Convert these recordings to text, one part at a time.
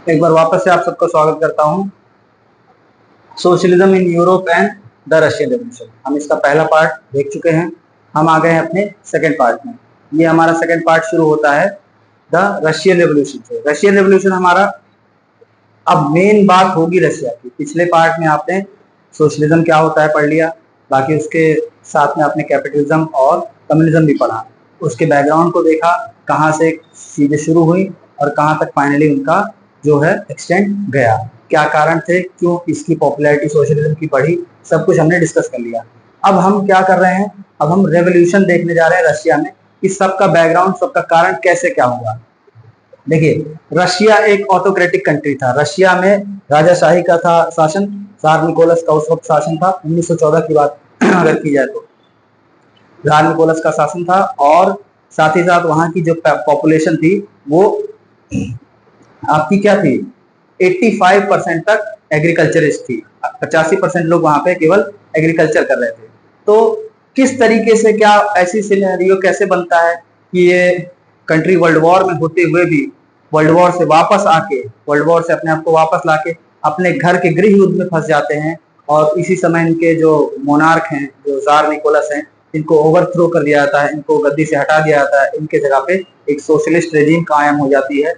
एक बार वापस से आप सबका स्वागत करता हूं। Socialism in Europe and the Russian revolution, हम इसका पहला पार्ट देख चुके हैं। हम आ गए हैं अपने सेकंड पार्ट में। ये हमारा सेकंड पार्ट शुरू होता है द रशियन रेवोल्यूशन से। रशियन रेवोल्यूशन हमारा अब मेन बात होगी रशिया की। पिछले पार्ट में आपने सोशलिज्म क्या होता है पढ़ लिया, बाकी उसके साथ में आपने कैपिटलिज्म और कम्युनिज्म भी पढ़ा, उसके बैकग्राउंड को देखा, कहाँ से चीजें शुरू हुई और कहाँ तक फाइनली उनका जो है एक्सटेंड गया, क्या कारण थे, क्यों इसकी पॉपुलैरिटी सोशलिज्म की बढ़ी, सब कुछ हमने डिस्कस कर लिया। अब हम क्या कर रहे हैं, अब हम रेवोल्यूशन देखने जा रहे हैं रशिया में कि सबका बैकग्राउंड, सबका कारण कैसे क्या हुआ। देखिए, रशिया एक ऑटोक्रेटिक कंट्री था। रशिया में राजाशाही का था शासन, जार निकोलस का उस वक्त शासन था। 1914 की बात अगर की जाए तो जार निकोलस का शासन था, और साथ ही साथ वहां की जो पॉपुलेशन थी वो आपकी क्या थी, 85% तक एग्रीकल्चरिस्ट थी। 85% लोग वहां पे केवल एग्रीकल्चर कर रहे थे। तो किस तरीके से क्या ऐसी सिनेरियो कैसे बनता है कि ये कंट्री वर्ल्ड वॉर में होते हुए भी वर्ल्ड वॉर से वापस आके, वर्ल्ड वॉर से अपने आप को वापस लाके अपने घर के गृह युद्ध में फंस जाते हैं, और इसी समय इनके जो मोनार्क हैं, जो जार निकोलस हैं, इनको ओवरथ्रो कर दिया जाता है, इनको गद्दी से हटा दिया जाता है, इनके जगह पे एक सोशलिस्ट रेजिम कायम हो जाती है।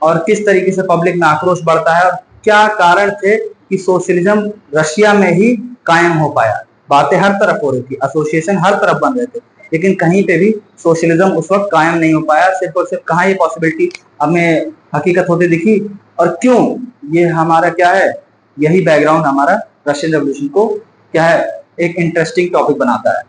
और किस तरीके से पब्लिक में आक्रोश बढ़ता है, और क्या कारण थे कि सोशलिज्म रशिया में ही कायम हो पाया। बातें हर तरफ हो रही थी, एसोसिएशन हर तरफ बन रहे थे, लेकिन कहीं पे भी सोशलिज्म उस वक्त कायम नहीं हो पाया। सिर्फ और सिर्फ कहाँ ये पॉसिबिलिटी हमें हकीकत होती दिखी, और क्यों, ये हमारा क्या है, यही बैकग्राउंड हमारा रशियन रेवोल्यूशन को क्या है, एक इंटरेस्टिंग टॉपिक बनाता है।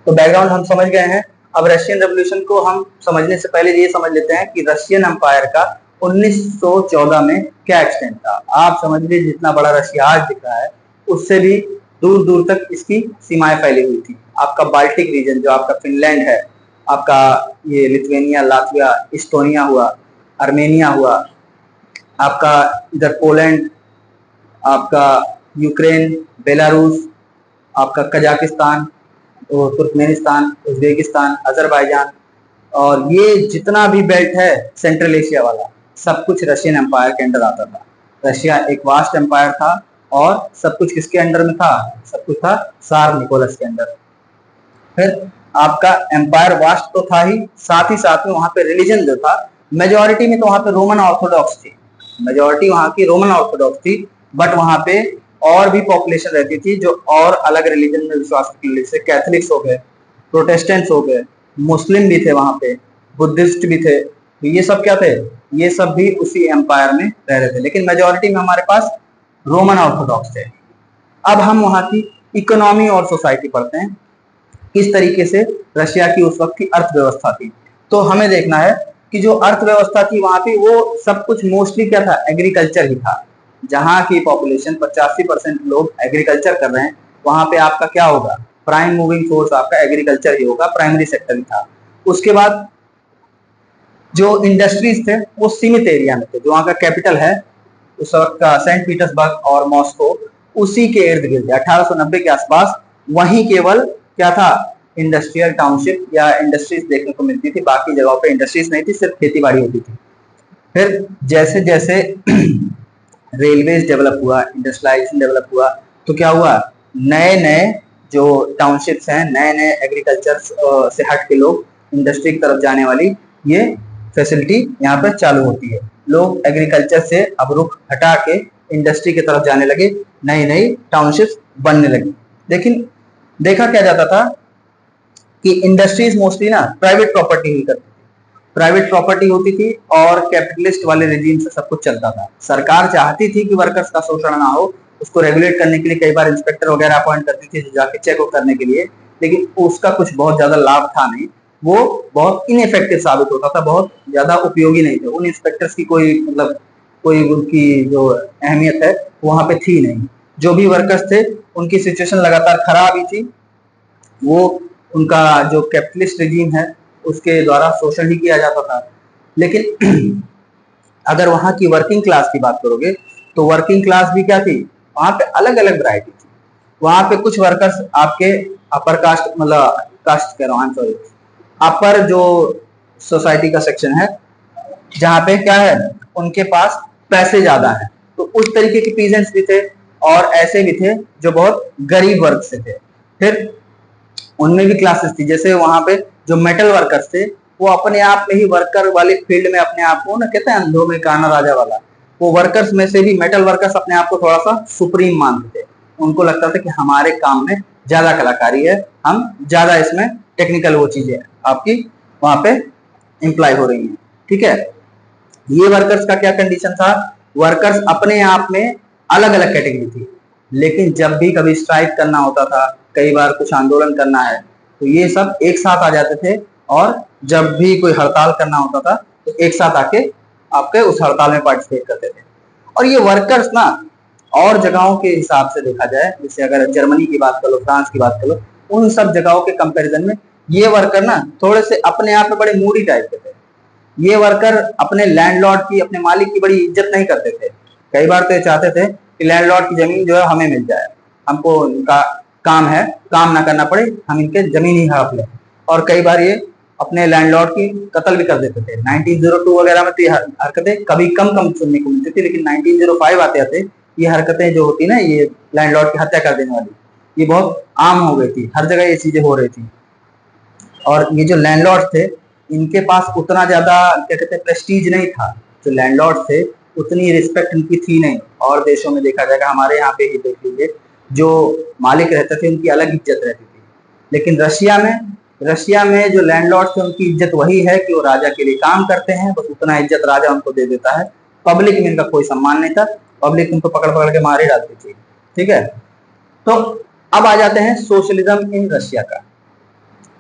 तो बैकग्राउंड हम समझ गए हैं। अब रशियन रेवोल्यूशन को हम समझने से पहले ये समझ लेते हैं कि रशियन एम्पायर का 1914 में क्या एक्सटेंट था। आप समझ लीजिए, जितना बड़ा रशिया आज दिख रहा है उससे भी दूर दूर तक इसकी सीमाएं फैली हुई थी। आपका बाल्टिक रीजन, जो आपका फिनलैंड है, आपका ये लिथुआनिया, लातविया, इस्टोनिया हुआ, आर्मेनिया हुआ, आपका इधर पोलैंड, आपका यूक्रेन, बेलारूस, आपका कजाकिस्तान, तुर्कमेनिस्तान, उज्बेकिस्तान, अजरबैजान, और ये जितना भी बेल्ट है सेंट्रल एशिया वाला, सब कुछ रशियन एम्पायर के अंडर आता था। रशिया एक वास्ट एम्पायर था, और सब कुछ किसके अंडर में था, सब कुछ था सार निकोलस के अंडर। फिर आपका एम्पायर वास्ट तो था ही, साथ में वहां पे रिलीजन जो था, मेजोरिटी में तो वहां पे रोमन ऑर्थोडॉक्स थी, मेजोरिटी वहां की रोमन ऑर्थोडॉक्स थी, बट वहां पे और भी पॉपुलेशन रहती थी जो और अलग रिलीजन में विश्वास करती थी। जैसे कैथलिक्स हो गए, प्रोटेस्टेंट्स हो गए, मुस्लिम भी थे वहां पे, बुद्धिस्ट भी थे। तो ये सब क्या थे, ये सब भी उसी एम्पायर में रह रहे थे, लेकिन मेजोरिटी में हमारे पास रोमन ऑर्थोडॉक्स थे। अब हम वहां की इकोनॉमी और सोसाइटी पढ़ते हैं, किस तरीके से रशिया की उस वक्त की अर्थव्यवस्था थी। तो हमें देखना है कि जो अर्थव्यवस्था थी वहां पे, वो सब कुछ मोस्टली क्या था, एग्रीकल्चर ही था। जहां की पॉपुलेशन 85% लोग एग्रीकल्चर कर रहे हैं, वहां पे आपका क्या होगा, प्राइम मूविंग फोर्स आपका एग्रीकल्चर ही होगा, प्राइमरी सेक्टर ही था। उसके बाद जो इंडस्ट्रीज थे वो सीमित एरिया में थे। जो वहां का कैपिटल है उस वक्त का सेंट पीटर्सबर्ग और मॉस्को, उसी के इर्द गिर्द 1890 के आसपास वहीं केवल क्या था, इंडस्ट्रियल टाउनशिप या इंडस्ट्रीज देखने को मिलती थी। बाकी जगहों पे इंडस्ट्रीज नहीं थी, सिर्फ खेती बाड़ी होती थी। फिर जैसे जैसे रेलवेज डेवलप हुआ, इंडस्ट्रियलाइजेशन डेवलप हुआ, तो क्या हुआ, नए नए जो टाउनशिप्स हैं, नए नए एग्रीकल्चर से हट के लोग इंडस्ट्री की तरफ जाने वाली ये फैसिलिटी यहाँ पर चालू होती है। लोग एग्रीकल्चर से अब रुख हटा के इंडस्ट्री की तरफ जाने लगे, नई नई टाउनशिप्स बनने लगी। लेकिन देखा क्या जाता था कि इंडस्ट्रीज मोस्टली ना प्राइवेट प्रॉपर्टी ही करती थी, प्राइवेट प्रॉपर्टी होती थी, और कैपिटलिस्ट वाले रेजिम से सब कुछ चलता था। सरकार चाहती थी कि वर्कर्स का शोषण ना हो, उसको रेगुलेट करने के लिए कई बार इंस्पेक्टर वगैरह अपॉइंट करती थी जाके चेक करने के लिए, लेकिन उसका कुछ बहुत ज्यादा लाभ था नहीं। वो बहुत इनइफेक्टिव साबित होता था, बहुत ज्यादा उपयोगी नहीं थे। उन इंस्पेक्टर्स की कोई मतलब कोई उनकी जो अहमियत है वहां पे थी नहीं। जो भी वर्कर्स थे उनकी सिचुएशन लगातार खराब ही थी, वो उनका जो कैपिटलिस्ट रेजिम है उसके द्वारा शोषण ही किया जाता था। लेकिन अगर वहां की वर्किंग क्लास की बात करोगे तो वर्किंग क्लास भी क्या थी, वहां पे अलग अलग वैरायटी थी। वहां पे कुछ वर्कर्स आपके अपर कास्ट, मतलब कास्ट कह रहा हूँ, सॉरी, अपर जो सोसाइटी का सेक्शन है, जहाँ पे क्या है, उनके पास पैसे ज्यादा हैं, तो उस तरीके के पीजेंट्स भी थे, और ऐसे भी थे जो बहुत गरीब वर्ग से थे। फिर उनमें भी क्लासेस थी, जैसे वहां पे जो मेटल वर्कर्स थे, वो अपने आप में ही वर्कर वाले फील्ड में अपने आप को ना, कहते हैं अंधों में काना राजा वाला, वो वर्कर्स में से भी मेटल वर्कर्स अपने आप को थोड़ा सा सुप्रीम मानते थे। उनको लगता था कि हमारे काम में ज्यादा कलाकारी है, हम ज्यादा इसमें टेक्निकल वो चीजें आपकी वहां पे इंप्लाई हो रही है। ठीक है, ये वर्कर्स का क्या कंडीशन था, वर्कर्स अपने आप में अलग अलग कैटेगरी थी, लेकिन जब भी कभी स्ट्राइक करना होता था, कई बार कुछ आंदोलन करना है, तो ये सब एक साथ आ जाते थे, और जब भी कोई हड़ताल करना होता था तो एक साथ आके आपके उस हड़ताल में पार्टिसिपेट करते थे। और ये वर्कर्स ना, और जगहों के हिसाब से देखा जाए, जैसे अगर जर्मनी की बात कर लो, फ्रांस की बात कर लो, उन सब जगहों के कंपैरिजन में ये वर्कर ना थोड़े से अपने आप में बड़े मूडी टाइप के थे। ये वर्कर अपने लैंडलॉर्ड की, अपने मालिक की बड़ी इज्जत नहीं करते थे। कई बार तो ये चाहते थे कि लैंडलॉर्ड की जमीन जो है हमें मिल जाए, हमको उनका काम है, काम ना करना पड़े, हम इनके जमीन ही हड़प लें। और कई बार ये अपने लैंडलॉर्ड की कत्ल भी कर देते थे। 1902 वगैरह में तो ये हरकतें कभी कम कम सुनने को मिलती थी, लेकिन 1905 आते आते ये हरकतें जो होती ना, ये लैंडलॉर्ड की हत्या कर देने वाली, ये बहुत आम हो गई थी, हर जगह ये चीजें हो रही थी। और ये जो लैंडलॉर्ड थे, इनके पास उतना ज्यादा क्या कहते हैं प्रेस्टीज नहीं था। जो लैंडलॉर्ड थे उतनी रिस्पेक्ट इनकी थी नहीं। और देशों में देखा जाएगा, हमारे यहाँ पे ही देख लीजिए, जो मालिक रहते थे उनकी अलग इज्जत रहती थी। लेकिन रशिया में जो लैंडलॉर्ड थे उनकी इज्जत वही है कि वो राजा के लिए काम करते हैं, बस उतना इज्जत राजा उनको दे देता है। पब्लिक में इनका कोई सम्मान नहीं था, पब्लिक उनको पकड़ पकड़ के मार ही डालती थी। ठीक है, तो अब आ जाते हैं सोशलिज्म इन रशिया का।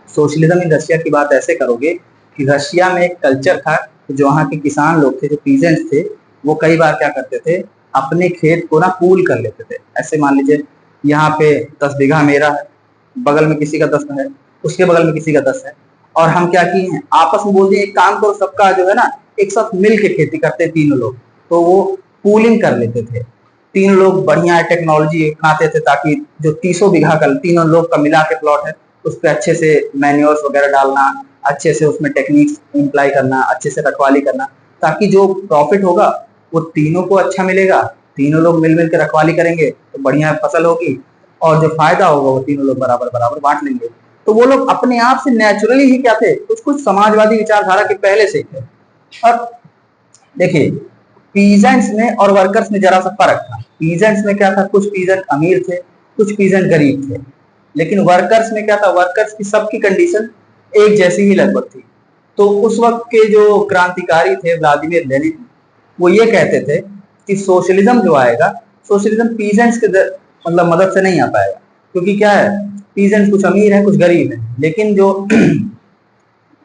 सोशलिज्म इन रशिया की बात ऐसे करोगे कि रशिया में एक कल्चर था, जो वहाँ के किसान लोग थे, जो पीजेंट्स थे, वो कई बार क्या करते थे, अपने खेत को ना पूल कर लेते थे। ऐसे मान लीजिए यहाँ पे 10 बीघा मेरा है, बगल में किसी का 10 है, उसके बगल में किसी का 10 है, और हम क्या किए हैं, आपस में बोल दिए एक काम करो, सबका जो है ना एक साथ मिल के खेती करते तीनों लोग, तो वो पूलिंग कर लेते थे। तीन लोग बढ़िया टेक्नोलॉजी अपनाते थे, ताकि जो 300 बीघा का तीनों लोग का मिला के प्लॉट है, उस पर अच्छे से मैन्योर्स वगैरह डालना, अच्छे से उसमें टेक्निक्स इम्प्लाई करना, अच्छे से रखवाली करना, ताकि जो प्रॉफिट होगा वो तीनों को अच्छा मिलेगा। तीनों लोग मिल मिल के रखवाली करेंगे तो बढ़िया फसल होगी, और जो फायदा होगा वो तीनों लोग बराबर बराबर बांट लेंगे। तो वो लोग अपने आप से नेचुरली ही क्या थे, कुछ कुछ समाजवादी विचारधारा के पहले से थे। और देखिए, पीजेंट्स में और वर्कर्स में जरा सा फर्क था। पीजेंट्स में क्या था, कुछ पीजेंट अमीर थे, कुछ पीजेंट गरीब थे। लेकिन वर्कर्स में क्या था, वर्कर्स की सबकी कंडीशन एक जैसी ही लगभग थी। तो उस वक्त के जो क्रांतिकारी थे व्लादिमीर लेनिन, वो ये कहते थे कि सोशलिज्म जो आएगा, सोशलिज्म पीजेंट्स के मतलब मदद से नहीं आ पाएगा, क्योंकि क्या है, पीजेंट्स कुछ अमीर है कुछ गरीब है। लेकिन जो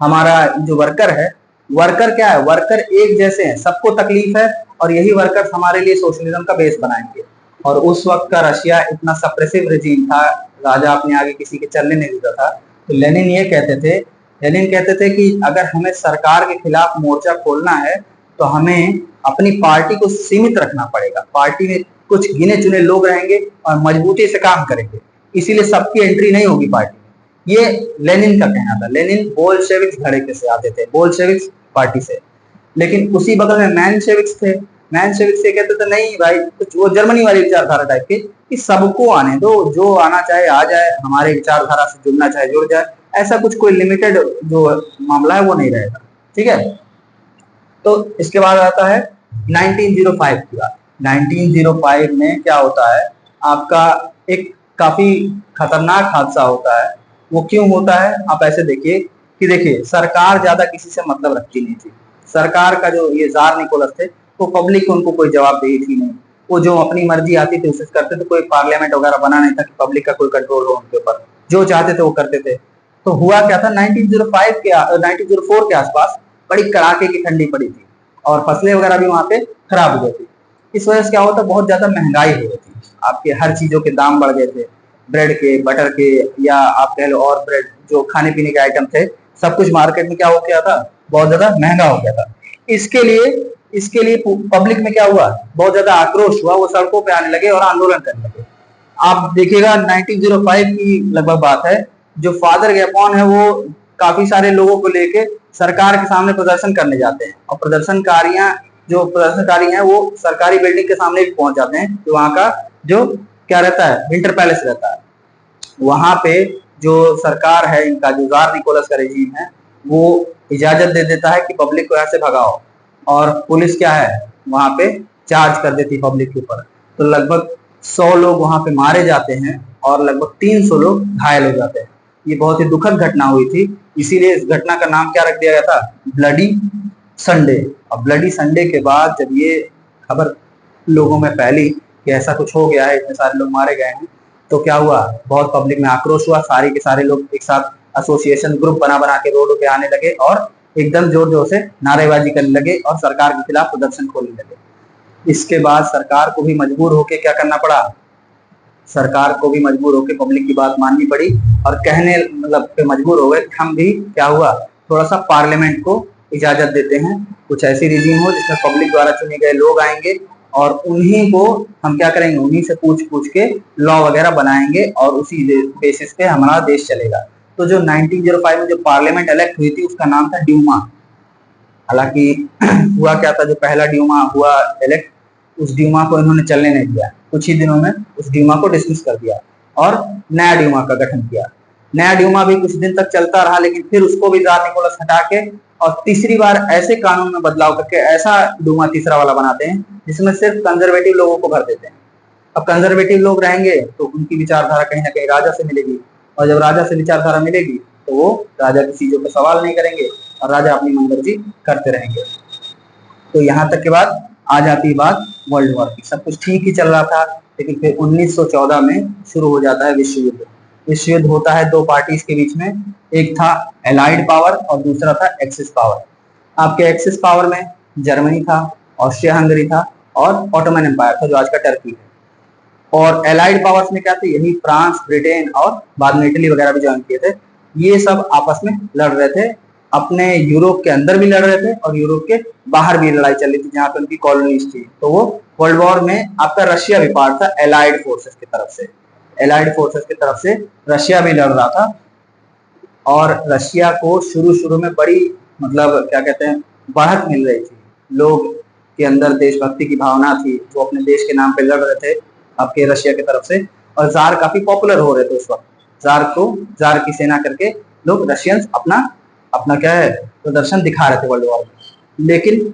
हमारा जो वर्कर है, वर्कर क्या है, वर्कर एक जैसे हैं, सबको तकलीफ है, और यही वर्कर्स हमारे लिए सोशलिज्म का बेस बनाएंगे। और उस वक्त का रशिया इतना सप्रेसिव रेजिम था, राजा अपने आगे किसी के चलने नहीं देता था। तो लेनिन कहते थे कि अगर हमें सरकार के खिलाफ मोर्चा खोलना है तो हमें अपनी पार्टी को सीमित रखना पड़ेगा। पार्टी में कुछ गिने चुने लोग रहेंगे और मजबूती से काम करेंगे, इसीलिए सबकी एंट्री नहीं होगी पार्टी में। ये लेनिन का कहना था। लेनिन बोल्शेविक्स धड़े से आते थे, बोल्शेविक्स पार्टी से। लेकिन उसी बगल में मैनशेविक्स थे। मैनशेविक्स ये कहते थे नहीं भाई, कुछ वो जर्मनी वाली विचारधारा टाइप के, कि सबको आने दो, जो आना चाहे आ जाए, हमारे विचारधारा से जुड़ना चाहे जुड़ जाए, ऐसा कुछ कोई लिमिटेड जो मामला है वो नहीं रहेगा। ठीक है, तो इसके बाद आता है 1905 की बात। 1905 में क्या होता है, आपका एक काफी खतरनाक हादसा होता है। वो क्यों होता है, आप ऐसे देखिए कि देखिए, सरकार ज्यादा किसी से मतलब रखती नहीं थी। सरकार का जो ये जार निकोलस थे, वो पब्लिक को उनको कोई जवाबदेही थी नहीं। वो जो अपनी मर्जी आती थी उसे करते थे, कोई पार्लियामेंट वगैरह बना नहीं था कि पब्लिक का कोई कंट्रोल हो उनके ऊपर, जो चाहते थे वो करते थे। तो हुआ क्या था, 1904 के आसपास बड़ी कड़ाके की ठंडी पड़ी थी, और फसलें वगैरह भी वहां पे खराब हो गई थी। इस वजह से क्या होता, बहुत ज्यादा महंगाई हो गई थी, आपके हर चीजों के दाम बढ़ गए थे, ब्रेड के, बटर के, या आप कह लो और ब्रेड जो खाने पीने के आइटम थे, सब कुछ मार्केट में क्या हो गया था, बहुत ज्यादा महंगा हो गया था। इसके लिए पब्लिक में क्या हुआ, बहुत ज्यादा आक्रोश हुआ, वो सड़कों पे आने लगे और आंदोलन करने लगे। आप देखिएगा 1905 की लगभग बात है, जो फादर गैपॉन है वो काफी सारे लोगों को लेके सरकार के सामने प्रदर्शन करने जाते हैं, और प्रदर्शनकारियां जो प्रदर्शनकारी हैं वो सरकारी बिल्डिंग के सामने भी पहुंच जाते हैं, तो वहां का जो क्या रहता है, विंटर पैलेस रहता है, वहां पे जो सरकार है इनका, जो जार निकोलस का रेजीम है, वो इजाजत दे देता है कि पब्लिक को यहाँ से भगाओ, और पुलिस क्या है वहां पे चार्ज कर देती पब्लिक के ऊपर। तो लगभग 100 लोग वहां पे मारे जाते हैं और लगभग 300 लोग घायल हो जाते हैं। ये बहुत ही दुखद घटना हुई थी, इसीलिए इस घटना का नाम क्या रख दिया गया था, ब्लडी संडे। और ब्लडी संडे के बाद जब ये खबर लोगों में फैली कि ऐसा कुछ हो गया है, इतने सारे लोग मारे गए हैं, तो क्या हुआ, बहुत पब्लिक में आक्रोश हुआ, सारे के सारे लोग एक साथ एसोसिएशन ग्रुप बना बना के रोडों पे आने लगे और एकदम जोर जोर से नारेबाजी करने लगे और सरकार के खिलाफ प्रदर्शन खोलने लगे। इसके बाद सरकार को भी मजबूर होके क्या करना पड़ा, सरकार को भी मजबूर होके पब्लिक की बात माननी पड़ी और कहने मतलब पे मजबूर हो गए, हम भी क्या हुआ, थोड़ा सा पार्लियामेंट को इजाजत देते हैं, कुछ ऐसी रिजीम हो जिसमें पब्लिक द्वारा चुने गए लोग आएंगे और उन्हीं को हम क्या करेंगे, उन्हीं से पूछ पूछ के लॉ वगैरह बनाएंगे और उसी बेसिस पे हमारा देश चलेगा। तो जो 1905 में जो पार्लियामेंट इलेक्ट हुई थी उसका नाम था ड्यूमा। हालांकि हुआ क्या था, जो पहला ड्यूमा हुआ इलेक्ट, उस ड्यूमा को इन्होंने चलने नहीं दिया, कुछ ही दिनों में उस ड्यूमा को डिसमिस कर दिया और नया ड्यूमा का गठन किया। नया ड्यूमा भी कुछ दिन तक चलता रहा, लेकिन फिर उसको भी जार निकोलस हटा के और तीसरी बार ऐसे कानून में बदलाव करके ऐसा ड्यूमा तीसरा वाला बनाते हैं जिसमें सिर्फ कंजर्वेटिव लोगों को भर देते हैं। अब कंजर्वेटिव लोग रहेंगे तो उनकी विचारधारा कहीं ना कहीं राजा से मिलेगी, और जब राजा से विचारधारा मिलेगी तो वो राजा की चीजों पर सवाल नहीं करेंगे और राजा अपनी मनमर्जी करते रहेंगे। तो यहाँ तक के बाद आ जाती है बात वर्ल्ड वॉर की। सब कुछ ठीक ही चल रहा था, लेकिन फिर 1914 में शुरू हो जाता है विश्व युद्ध। विश्व युद्ध होता है दो पार्टीज के बीच में, एक था एलाइड पावर और दूसरा था एक्सिस पावर। आपके एक्सिस पावर में जर्मनी था, ऑस्ट्रिया हंगरी था और ऑटोमन एम्पायर था जो आज का टर्की है। और एलाइड पावर्स में क्या थे, यही फ्रांस, ब्रिटेन और बाद में इटली वगैरह भी ज्वाइन किए थे। ये सब आपस में लड़ रहे थे, अपने यूरोप के अंदर भी लड़ रहे थे और यूरोप के बाहर भी लड़ाई चल रही थी जहां पे उनकी कॉलोनीज थी। तो वो वर्ल्ड वॉर में आपका रशिया भी पार्ट था एलाइड फोर्सेस की तरफ से, एलाइड फोर्सेस की तरफ से रशिया भी लड़ रहा था। और रशिया को शुरू शुरू में बड़ी मतलब क्या कहते हैं बढ़त मिल रही थी, लोग के अंदर देशभक्ति की भावना थी, वो अपने देश के नाम पे लड़ रहे थे आपके रशिया की तरफ से, और जार काफी पॉपुलर हो रहे थे उस वक्त। जार की सेना करके लोग रशियंस अपना अपना क्या है प्रदर्शन दिखा रहे थे वर्ल्ड वॉर में। लेकिन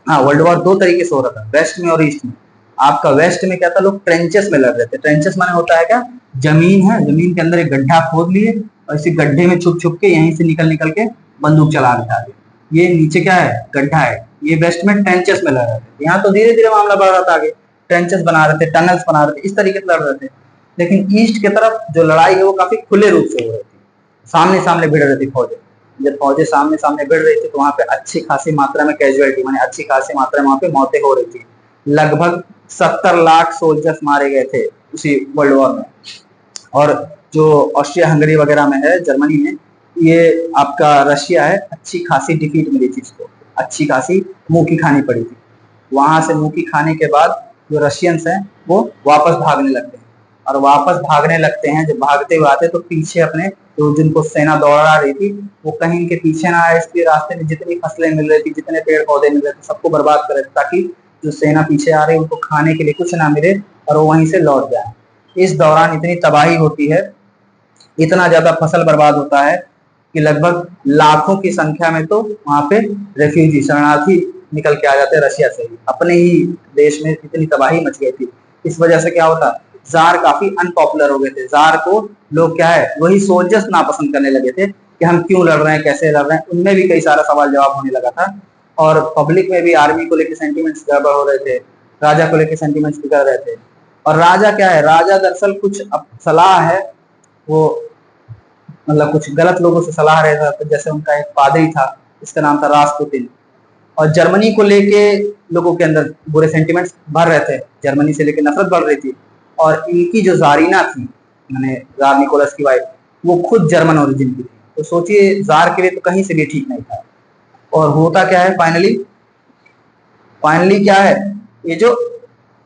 हाँ, वर्ल्ड वॉर दो तरीके से हो रहा था, वेस्ट में और ईस्ट में। आपका वेस्ट में क्या था, लोग ट्रेंचेस में लड़ रहे थे। ट्रेंचेस माने होता है क्या, जमीन है, जमीन के अंदर एक गड्ढा खोद लिए और इसी गड्ढे में छुप छुप के यहीं से निकल निकल के बंदूक चला रहे थे। ये नीचे क्या है, गड्ढा है। ये वेस्ट में ट्रेंचेस में लड़ रहे थे। यहाँ तो धीरे धीरे मामला बढ़ रहा था, आगे ट्रेंचेस बना रहे थे, टनल्स बना रहे थे, इस तरीके से लड़ रहे थे। लेकिन ईस्ट की तरफ जो लड़ाई है वो काफी खुले रूप से हो रही थी, सामने सामने भिड़ रही थी फौजें। जब फौजें सामने सामने भिड़ रही थी तो वहां पे अच्छी खासी मात्रा में कैजुअलिटी माने अच्छी खासी मात्रा में वहां पे मौतें हो रही थी। लगभग 70 लाख सोल्जर्स मारे गए थे उसी वर्ल्ड वॉर में। और जो ऑस्ट्रिया हंगरी वगैरह में है, जर्मनी में, ये आपका रशिया है, अच्छी खासी डिफीट मिली थी इसको, अच्छी खासी मुंह की खानी पड़ी थी। वहां से मुंह की खाने के बाद जो रशियंस हैं वो वापस भागने लगते हैं, और वापस भागने लगते हैं। जब भागते हुए आते तो पीछे अपने तो जिनको सेना दौड़ा रही थी वो कहीं इनके पीछे ना आए, इसलिए रास्ते में जितनी फसलें मिल रही थी, जितने पेड़ पौधे मिल रहे थे, सबको बर्बाद कर रहे थे, ताकि जो सेना पीछे आ रही है उनको खाने के लिए कुछ ना मिले और वो वहीं से लौट जाए। इस दौरान इतनी तबाही होती है, इतना ज्यादा फसल बर्बाद होता है कि लगभग लाखों की संख्या में तो वहां पे रेफ्यूजी शरणार्थी निकल के आ जाते हैं रशिया से ही। अपने ही देश में इतनी तबाही मच गई थी। इस वजह से क्या होता, जार काफी अनपॉपुलर हो गए थे। जार को लोग क्या है, वही सोल्जर्स नापसंद करने लगे थे कि हम क्यों लड़ रहे हैं, कैसे लड़ रहे हैं। उनमें भी कई सारा सवाल जवाब होने लगा था, और पब्लिक में भी आर्मी को लेकर सेंटीमेंट्स गड़बड़ हो रहे थे, राजा को लेकर सेंटीमेंट्स बिगड़ रहे थे। और राजा क्या है, राजा दरअसल कुछ सलाह है, वो मतलब कुछ गलत लोगों से सलाह रहे थे। जैसे उनका एक पादरी था, इसका नाम था रासपुतिन, और जर्मनी को लेके लोगों के अंदर बुरे सेंटिमेंट्स भर रहे थे, जर्मनी से लेके नफरत बढ़ रही थी। और इनकी जो जारीना थी, मैंने जार निकोलस की वाइफ, वो खुद जर्मन ओरिजिन की थी। तो सोचिए जार के लिए तो कहीं से भी ठीक नहीं था। और होता क्या है फाइनली क्या है, ये जो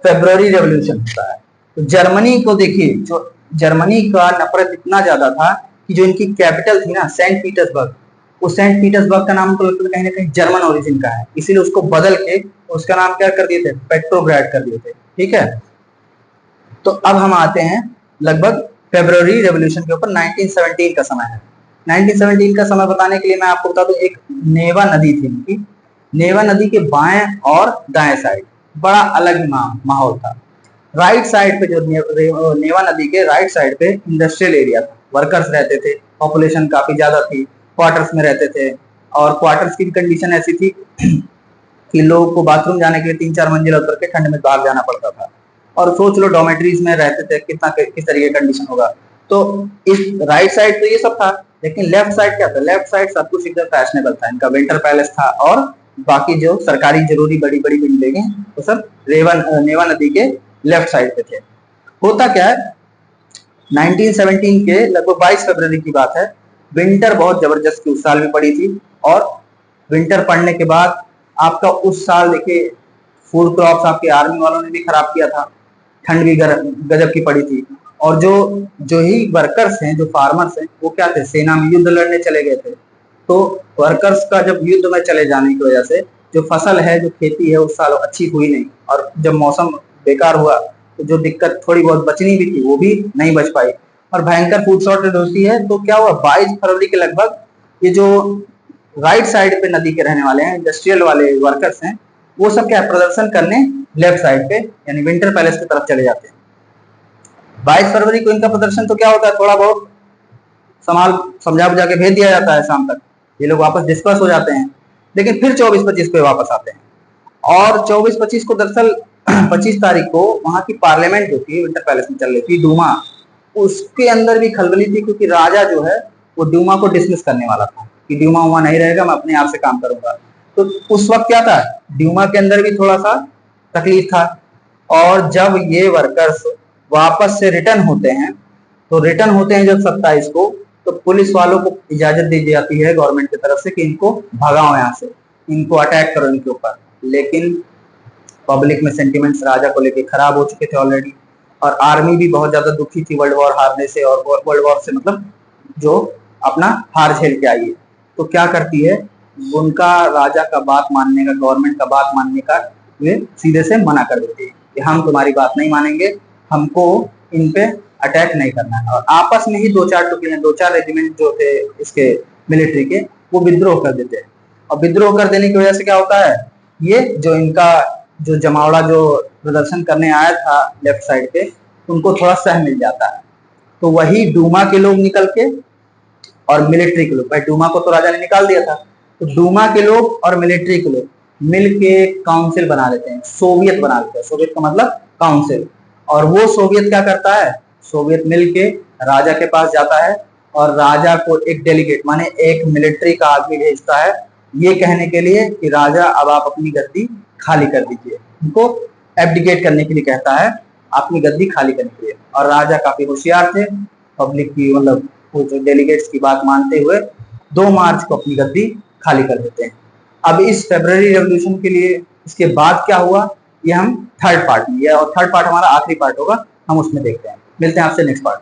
फेब्रुअरी रेवोल्यूशन होता है, तो जर्मनी को देखिए, जो जर्मनी का नफरत इतना ज्यादा था कि जो इनकी कैपिटल थी ना, सेंट पीटर्सबर्ग, उस सेंट पीटर्सबर्ग का नाम तो लगता है कहीं ना कहीं जर्मन ओरिजिन का है, इसीलिए उसको बदल के उसका नाम क्या कर दिए थे, पेट्रोग्राड कर दिए थे। ठीक है, तो अब हम आते हैं लगभग फरवरी रेवोल्यूशन के ऊपर। 1917 का समय है। 1917 का समय बताने के लिए मैं आपको बता दूं, एक नेवा नदी थी इनकी। नेवा नदी के बाएं और दाएं साइड बड़ा अलग माहौल था। राइट साइड पे जो नेवा नदी के राइट साइड पे इंडस्ट्रियल एरिया था, वर्कर्स रहते थे, पॉपुलेशन काफी ज्यादा थी, क्वार्टर्स में रहते थे। और क्वार्टर्स की कंडीशन ऐसी थी कि लोगों को बाथरूम जाने के लिए 3-4 मंजिल उतर के ठंड में बाहर जाना पड़ता था। और सोच लो डॉमेट्रीज में रहते थे, कितना किस तरीके का कंडीशन होगा। तो इस राइट साइड तो ये सब था, लेकिन लेफ्ट साइड क्या था, लेफ्ट साइड सब कुछ एकदम फैशनेबल था। इनका विंटर पैलेस था और बाकी जो सरकारी जरूरी बड़ी बड़ी बिल्डिंगें वो सब नेवा नदी के लेफ्ट साइड पे थे। होता क्या है, 1917 के लगभग 22 फरवरी की बात है। विंटर बहुत जबरदस्त थी, उस साल भी पड़ी थी। और विंटर पड़ने के बाद आपका उस साल देखिए फूड क्रॉप्स आपके आर्मी वालों ने भी खराब किया था, ठंड भी गजब की पड़ी थी। और जो जो ही वर्कर्स हैं, जो फार्मर्स हैं, वो क्या थे, सेना में युद्ध लड़ने चले गए थे। तो वर्कर्स का जब युद्ध में चले जाने की वजह से जो फसल है, जो खेती है, उस साल अच्छी हुई नहीं। और जब मौसम बेकार हुआ तो जो दिक्कत थोड़ी बहुत बचनी भी थी वो भी नहीं बच पाई और भयंकर फूड शॉर्टेज होती है। तो क्या हुआ, 22 फरवरी के लगभग ये जो राइट साइड पे नदी के रहने वाले हैं, इंडस्ट्रियल वाले वर्कर्स हैं, वो सब क्या प्रदर्शन करने लेफ्ट साइड पे यानी विंटर पैलेस की तरफ चले जाते हैं। 22 फरवरी को इनका प्रदर्शन तो क्या होता है, थोड़ा बहुत समझा बुझा के भेज दिया जाता है, शाम तक ये लोग वापस डिस्पर्स हो जाते हैं। लेकिन फिर 24-25 पे वापस आते हैं। और 24-25 को दरअसल 25 तारीख को वहां की पार्लियामेंट जो थी विंटर पैलेस में चल रही थी, डूमा, उसके अंदर भी खलबली थी, क्योंकि राजा जो है वो ड्यूमा को डिसमिस करने वाला था कि ड्यूमा वहां नहीं रहेगा, मैं अपने आप से काम करूंगा। तो उस वक्त क्या था, ड्यूमा के अंदर भी थोड़ा सा तकलीफ था। और जब ये वर्कर्स वापस से रिटर्न होते हैं, तो रिटर्न होते हैं जब 27 को, तो पुलिस वालों को इजाजत दी जाती है गवर्नमेंट की तरफ से कि इनको भगाओ यहाँ से, इनको अटैक करो इनके ऊपर। लेकिन पब्लिक में सेंटिमेंट्स राजा को लेके खराब हो चुके थे ऑलरेडी, और आर्मी भी बहुत ज्यादा दुखी थी वर्ल्ड वॉर हारने से, और वर्ल्ड वॉर से मतलब जो अपना हार झेल के आई है। तो क्या करती है, उनका राजा का बात मानने का, गवर्नमेंट का बात मानने का वे सीधे से मना कर देती है कि हम तुम्हारी बात नहीं मानेंगे, हमको इन पे अटैक नहीं करना है। और आपस में ही 2-4 टुकड़ियां, 2-4 रेजिमेंट जो थे इसके मिलिट्री के, वो विद्रोह कर देते हैं। और विद्रोह कर देने की वजह से क्या होता है, ये जो इनका जो जमावड़ा जो प्रदर्शन करने आया था लेफ्ट साइड पे, उनको थोड़ा सह मिल जाता है। तो वही डूमा के लोग निकल के और मिलिट्री के लोग, भाई डूमा को तो राजा ने निकाल दिया था, तो डूमा के लोग और मिलिट्री के लोग मिल के काउंसिल बना लेते हैं, सोवियत बना लेते हैं। सोवियत का मतलब काउंसिल। और वो सोवियत क्या करता है, सोवियत मिल के राजा के पास जाता है और राजा को एक डेलीगेट माने एक मिलिट्री का आदमी भेजता है, ये कहने के लिए कि राजा अब आप अपनी गद्दी खाली कर दीजिए। उनको एब्डिकेट करने के लिए कहता है, अपनी गद्दी खाली करने के लिए। और राजा काफी होशियार थे, पब्लिक की मतलब डेलीगेट्स की बात मानते हुए 2 मार्च को अपनी गद्दी खाली कर देते हैं। अब इस फेब्रुअरी रेवोल्यूशन के लिए इसके बाद क्या हुआ, ये हम थर्ड पार्ट में, और थर्ड पार्ट हमारा आखिरी पार्ट होगा, हम उसमें देखते हैं। मिलते हैं आपसे नेक्स्ट पार्ट।